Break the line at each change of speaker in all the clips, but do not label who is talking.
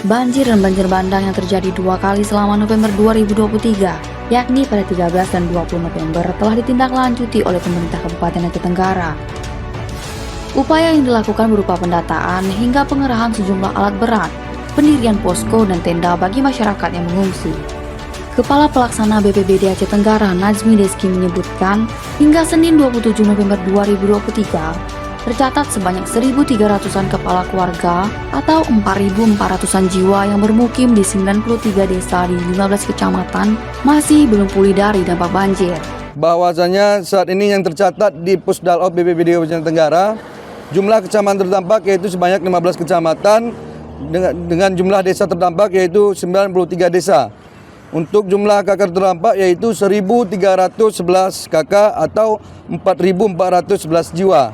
banjir dan banjir bandang yang terjadi 2 kali selama November 2023, yakni pada 13 dan 20 November telah ditindaklanjuti oleh pemerintah Kabupaten Aceh Tenggara. Upaya yang dilakukan berupa pendataan hingga pengerahan sejumlah alat berat, pendirian posko dan tenda bagi masyarakat yang mengungsi. Kepala Pelaksana BPBD Aceh Tenggara Najmi Deski menyebutkan, hingga Senin 27 November 2023, tercatat sebanyak 1.300-an kepala keluarga atau 4.400-an jiwa yang bermukim di 93 desa di 15 kecamatan masih belum pulih dari dampak banjir.
Bahwasanya saat ini yang tercatat di Pusdalop BPBD Kabupaten Tenggara, jumlah kecamatan terdampak yaitu sebanyak 15 kecamatan dengan jumlah desa terdampak yaitu 93 desa. Untuk jumlah kakak terdampak yaitu 1.311 kakak atau 4.411 jiwa.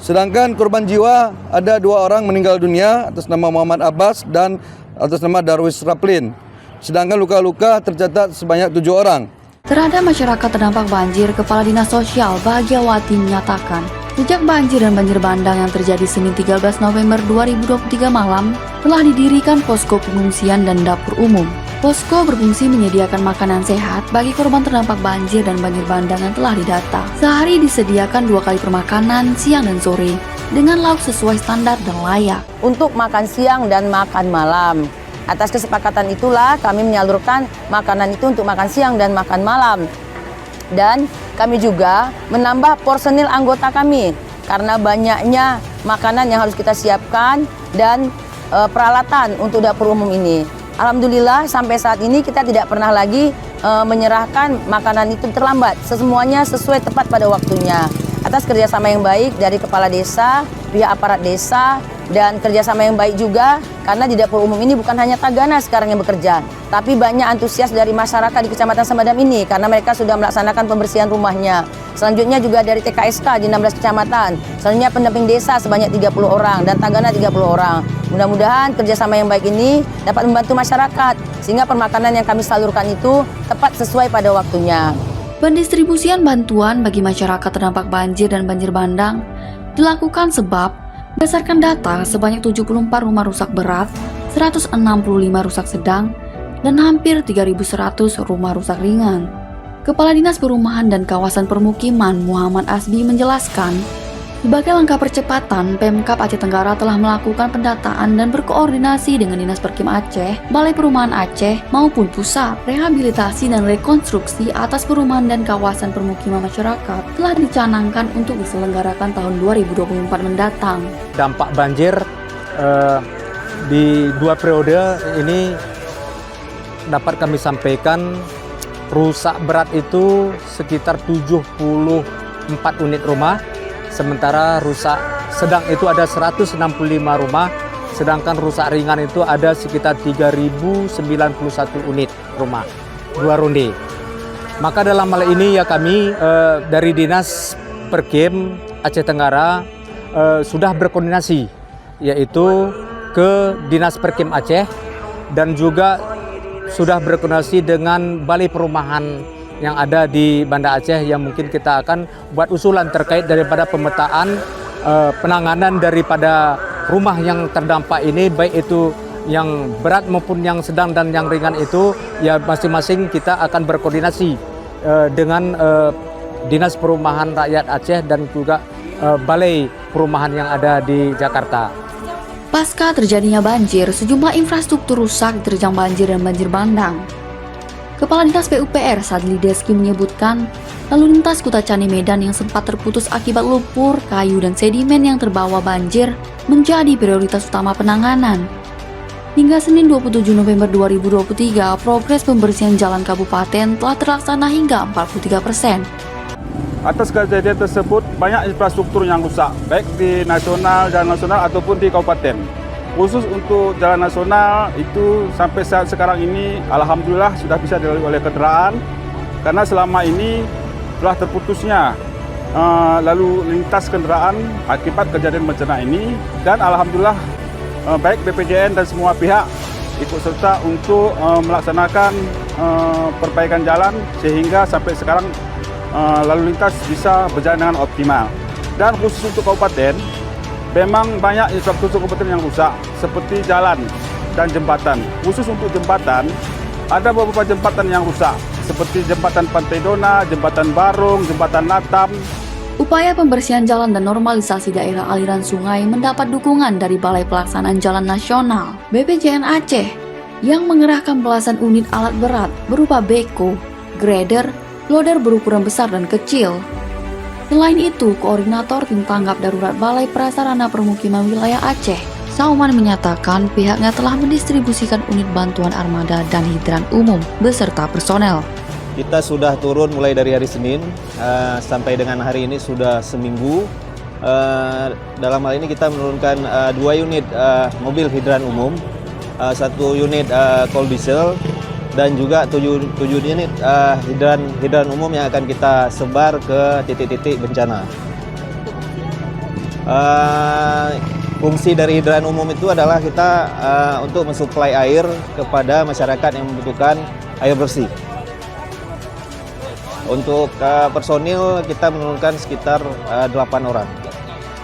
Sedangkan korban jiwa ada 2 orang meninggal dunia atas nama Muhammad Abbas dan atas nama Darwis Raplin. Sedangkan luka-luka tercatat sebanyak 7 orang.
Terhadap masyarakat terdampak banjir, Kepala Dinas Sosial Bahagiawati menyatakan, sejak banjir dan banjir bandang yang terjadi Senin 13 November 2023 malam, telah didirikan posko pengungsian dan dapur umum. Posko berfungsi menyediakan makanan sehat bagi korban terdampak banjir dan banjir bandang yang telah didata. Sehari disediakan 2 kali permakanan, siang dan sore, dengan lauk sesuai standar dan layak.
Untuk makan siang dan makan malam. Atas kesepakatan itulah kami menyalurkan makanan itu untuk makan siang dan makan malam. Dan kami juga menambah personil anggota kami karena banyaknya makanan yang harus kita siapkan dan peralatan untuk dapur umum ini. Alhamdulillah sampai saat ini kita tidak pernah lagi menyerahkan makanan itu terlambat. Semuanya sesuai tepat pada waktunya. Atas kerjasama yang baik dari kepala desa, pihak aparat desa, dan kerjasama yang baik juga karena di dapur umum ini bukan hanya Tagana sekarang yang bekerja, tapi banyak antusias dari masyarakat di Kecamatan Semadam ini karena mereka sudah melaksanakan pembersihan rumahnya. Selanjutnya juga dari TKSK di 16 kecamatan, selanjutnya pendamping desa sebanyak 30 orang dan Tagana 30 orang. Mudah-mudahan kerjasama yang baik ini dapat membantu masyarakat sehingga permakanan yang kami salurkan itu tepat sesuai pada waktunya.
Pendistribusian bantuan bagi masyarakat terdampak banjir dan banjir bandang dilakukan sebab berdasarkan data sebanyak 74 rumah rusak berat, 165 rusak sedang, dan hampir 3.100 rumah rusak ringan. Kepala Dinas Perumahan dan Kawasan Permukiman Muhammad Asbi menjelaskan, sebagai langkah percepatan, Pemkab Aceh Tenggara telah melakukan pendataan dan berkoordinasi dengan Dinas Perkim Aceh, Balai Perumahan Aceh, maupun Pusat Rehabilitasi dan Rekonstruksi atas perumahan dan kawasan permukiman masyarakat telah dicanangkan untuk diselenggarakan tahun 2024 mendatang.
Dampak banjir di 2 periode ini dapat kami sampaikan, rusak berat itu sekitar 74 unit rumah. Sementara rusak sedang itu ada 165 rumah, sedangkan rusak ringan itu ada sekitar 3.091 unit rumah, 2 ronde. Maka dalam hal ini ya kami dari Dinas Perkim Aceh Tenggara sudah berkoordinasi, yaitu ke Dinas Perkim Aceh dan juga sudah berkoordinasi dengan Balai Perumahan yang ada di Banda Aceh yang mungkin kita akan buat usulan terkait daripada pemetaan penanganan daripada rumah yang terdampak ini, baik itu yang berat maupun yang sedang dan yang ringan itu ya masing-masing kita akan berkoordinasi dengan Dinas Perumahan Rakyat Aceh dan juga Balai Perumahan yang ada di Jakarta.
Pasca terjadinya banjir, sejumlah infrastruktur rusak diterjang banjir dan banjir bandang. Kepala Dinas PUPR Sadli Deski menyebutkan, lalu lintas Kutacani Medan yang sempat terputus akibat lumpur, kayu, dan sedimen yang terbawa banjir menjadi prioritas utama penanganan. Hingga Senin 27 November 2023, progres pembersihan jalan kabupaten telah terlaksana hingga 43%.
Atas kejadian tersebut, banyak infrastruktur yang rusak, baik di nasional ataupun di kabupaten. Khusus untuk jalan nasional itu sampai saat sekarang ini alhamdulillah sudah bisa dilalui oleh kendaraan karena selama ini telah terputusnya lalu lintas kendaraan akibat kejadian bencana ini, dan alhamdulillah baik BPJN dan semua pihak ikut serta untuk melaksanakan perbaikan jalan sehingga sampai sekarang lalu lintas bisa berjalan dengan optimal. Dan khusus untuk kabupaten, memang banyak infrastruktur kabupaten yang rusak, seperti jalan. dan jembatan. Khusus untuk jembatan, ada beberapa jembatan yang rusak, seperti jembatan Pantai Dona, jembatan Barung, jembatan Natam.
Upaya pembersihan jalan dan normalisasi daerah aliran sungai mendapat dukungan dari Balai Pelaksanaan Jalan Nasional BPJN Aceh yang mengerahkan belasan unit alat berat berupa beko, grader, loader berukuran besar dan kecil. Selain itu, Koordinator Tim Tanggap Darurat Balai Prasarana Permukiman Wilayah Aceh, Sauman, menyatakan pihaknya telah mendistribusikan unit bantuan armada dan hidran umum beserta personel.
Kita sudah turun mulai dari hari Senin sampai dengan hari ini sudah seminggu. Dalam hal ini kita menurunkan 2 unit mobil hidran umum, 1 unit kol diesel, dan juga 7 unit hidran umum yang akan kita sebar ke titik-titik bencana. Fungsi dari hidran umum itu adalah kita untuk mensuplai air kepada masyarakat yang membutuhkan air bersih. Untuk personil kita menurunkan sekitar 8 orang.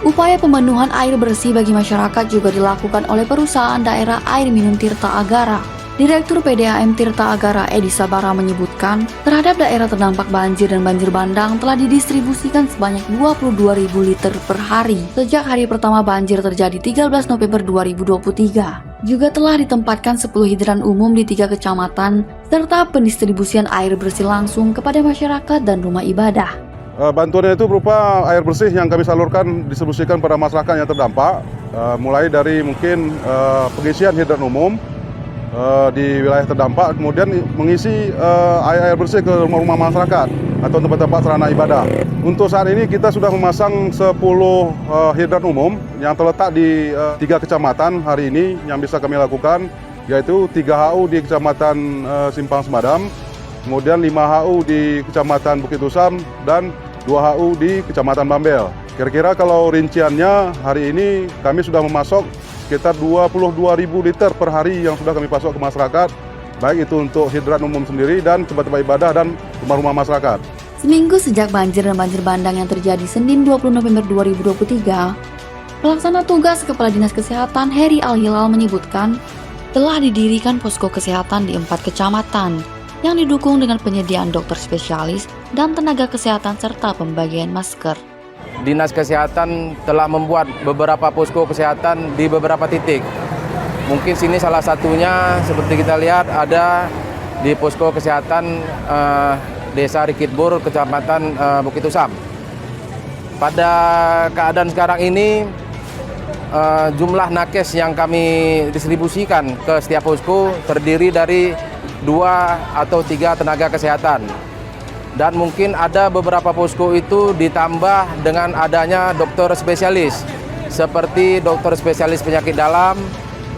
Upaya pemenuhan air bersih bagi masyarakat juga dilakukan oleh perusahaan daerah air minum Tirta Agara. Direktur PDAM Tirta Agara Edi Sabara menyebutkan, terhadap daerah terdampak banjir dan banjir bandang telah didistribusikan sebanyak 22.000 liter per hari sejak hari pertama banjir terjadi 13 November 2023. Juga telah ditempatkan 10 hidran umum di 3 kecamatan serta pendistribusian air bersih langsung kepada masyarakat dan rumah ibadah.
Bantuannya itu berupa air bersih yang kami salurkan, distribusikan pada masyarakat yang terdampak, mulai dari mungkin pengisian hidran umum di wilayah terdampak, kemudian mengisi air bersih ke rumah-rumah masyarakat atau tempat-tempat sarana ibadah. Untuk saat ini kita sudah memasang 10 hidran umum yang terletak di 3 kecamatan hari ini yang bisa kami lakukan, yaitu 3 HU di Kecamatan Simpang Semadam, kemudian 5 HU di Kecamatan Bukit Usam, dan 2 HU di Kecamatan Bambel. Kira-kira kalau rinciannya hari ini kami sudah memasok sekitar 22.000 liter per hari yang sudah kami pasok ke masyarakat, baik itu untuk hidran umum sendiri dan tempat-tempat ibadah dan rumah-rumah masyarakat.
Seminggu sejak banjir dan banjir bandang yang terjadi Senin 20 November 2023, Pelaksana Tugas Kepala Dinas Kesehatan Heri Al-Hilal menyebutkan telah didirikan posko kesehatan di 4 kecamatan yang didukung dengan penyediaan dokter spesialis dan tenaga kesehatan serta pembagian masker.
Dinas Kesehatan telah membuat beberapa posko kesehatan di beberapa titik. Mungkin sini salah satunya seperti kita lihat ada di posko kesehatan Desa Rikitbur, Kecamatan Bukit Usam. Pada keadaan sekarang ini jumlah nakes yang kami distribusikan ke setiap posko terdiri dari 2 atau 3 tenaga kesehatan. Dan mungkin ada beberapa posko itu ditambah dengan adanya dokter spesialis seperti dokter spesialis penyakit dalam,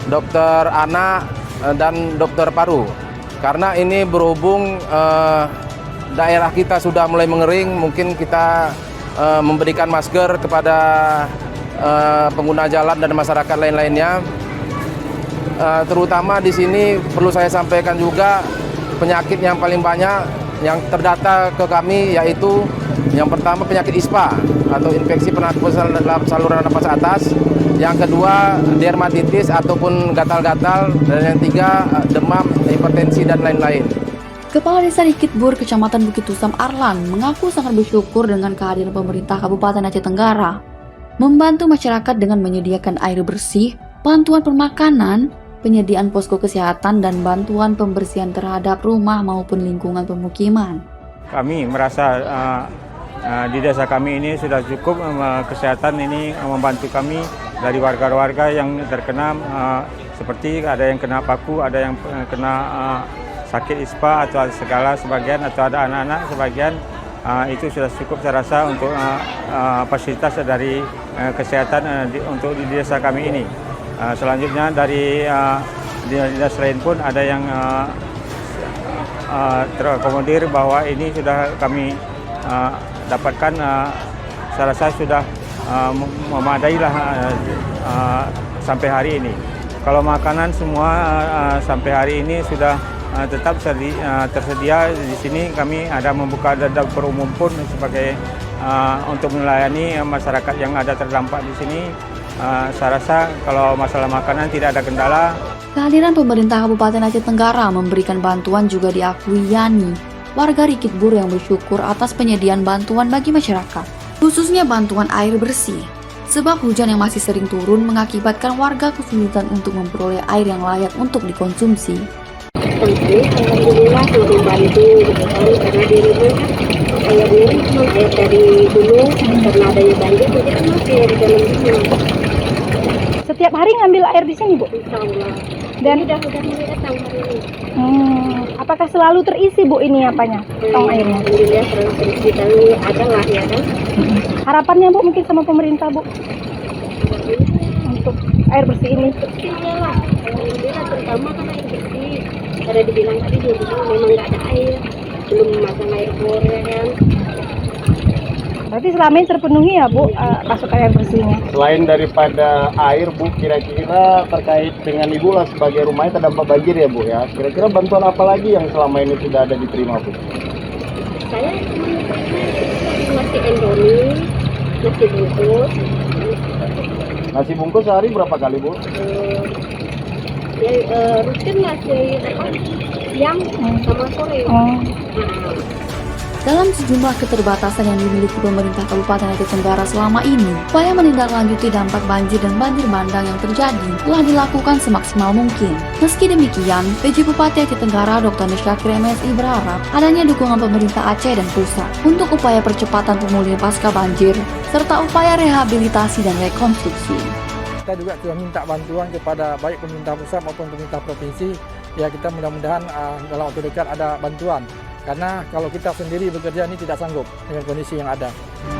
dokter anak, dan dokter paru. Karena ini berhubung daerah kita sudah mulai mengering, mungkin kita memberikan masker kepada pengguna jalan dan masyarakat lain-lainnya. Terutama di sini perlu saya sampaikan juga penyakit yang paling banyak yang terdata ke kami, yaitu yang pertama penyakit ISPA atau infeksi pernapasan dalam saluran napas atas, yang kedua dermatitis ataupun gatal-gatal, dan yang 3 demam, hipertensi, dan lain-lain.
Kepala Desa Rikitbur, Kecamatan Bukit Usam Arlan, mengaku sangat bersyukur dengan kehadiran pemerintah Kabupaten Aceh Tenggara membantu masyarakat dengan menyediakan air bersih, bantuan permakanan, penyediaan posko kesehatan, dan bantuan pembersihan terhadap rumah maupun lingkungan pemukiman.
Kami merasa di desa kami ini sudah cukup kesehatan ini membantu kami dari warga-warga yang terkena seperti ada yang kena paku, ada yang kena sakit ISPA atau segala sebagian, atau ada anak-anak sebagian. Itu sudah cukup saya rasa untuk fasilitas dari kesehatan untuk di desa kami ini. Selanjutnya dari dinas lain pun ada yang terakomodir bahwa ini sudah kami dapatkan, saya rasa sudah memadai lah sampai hari ini. Kalau makanan semua sampai hari ini sudah tetap tersedia di sini. Kami ada membuka dapur umum pun sebagai untuk melayani masyarakat yang ada terdampak di sini. Saya rasa kalau masalah makanan tidak ada kendala.
Kehadiran pemerintah Kabupaten Aceh Tenggara memberikan bantuan juga diakui Yani, warga Rikit Bur yang bersyukur atas penyediaan bantuan bagi masyarakat, khususnya bantuan air bersih. Sebab hujan yang masih sering turun mengakibatkan warga kesulitan untuk memperoleh air yang layak untuk dikonsumsi.
Alhamdulillah sudah membantu gitu kan, karena di rumah airnya cuma air dari gunung, karena adanya banjir jadi masih air di dalam rumah.
Setiap hari ngambil air di sini, Bu?
Insya Allah.
Dan
udah mulai datang hari ini.
Apakah selalu terisi, Bu, ini apanya? Tong airnya?
Alhamdulillah selalu terisi, tapi ada lah ya kan.
Harapannya, Bu, mungkin sama pemerintah, Bu, untuk air bersih ini?
Bersihnya lah, alhamdulillah terutama kan air bersih. Karena dibilang tadi di rumah memang nggak ada air, belum masang air bor ya kan.
Berarti selama ini terpenuhi ya, Bu, pasokan air bersihnya?
Selain daripada air, Bu, kira-kira terkait dengan Ibu lah sebagai rumahnya terdampak banjir ya, Bu ya. Kira-kira bantuan apa lagi yang selama ini sudah ada diterima, Bu?
Saya cuma nasi Indomie, nasi bungkus.
Nasi bungkus sehari berapa kali, Bu?
Rutin lah siang sama sore.
Dalam sejumlah keterbatasan yang dimiliki pemerintah Kabupaten Aceh Tenggara selama ini, upaya menindaklanjuti dampak banjir dan banjir bandang yang terjadi telah dilakukan semaksimal mungkin. Meski demikian, PJ Bupati Aceh Tenggara Dr. Syakir MSI berharap adanya dukungan pemerintah Aceh dan pusat untuk upaya percepatan pemulihan pasca banjir, serta upaya rehabilitasi dan rekonstruksi.
Kita juga sudah minta bantuan kepada baik pemerintah pusat maupun pemerintah provinsi. Ya, kita mudah-mudahan dalam waktu dekat ada bantuan. Karena kalau kita sendiri bekerja ini tidak sanggup dengan kondisi yang ada.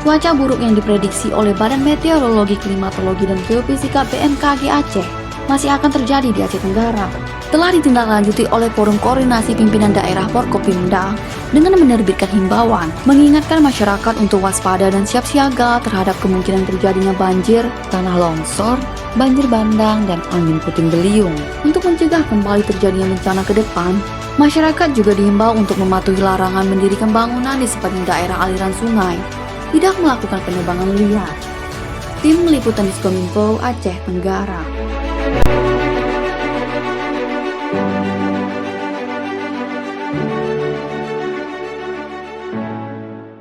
Cuaca buruk yang diprediksi oleh Badan Meteorologi, Klimatologi, dan Geofisika BMKG Aceh masih akan terjadi di Aceh Tenggara. Telah ditindaklanjuti oleh Forum Koordinasi Pimpinan Daerah Forkopimda dengan menerbitkan himbauan mengingatkan masyarakat untuk waspada dan siap siaga terhadap kemungkinan terjadinya banjir, tanah longsor, banjir bandang, dan angin puting beliung. Untuk mencegah kembali terjadinya bencana ke depan, masyarakat juga diimbau untuk mematuhi larangan mendirikan bangunan di sepanjang daerah aliran sungai, tidak melakukan penebangan liar. Tim Liputan Diskominfo Aceh Tenggara.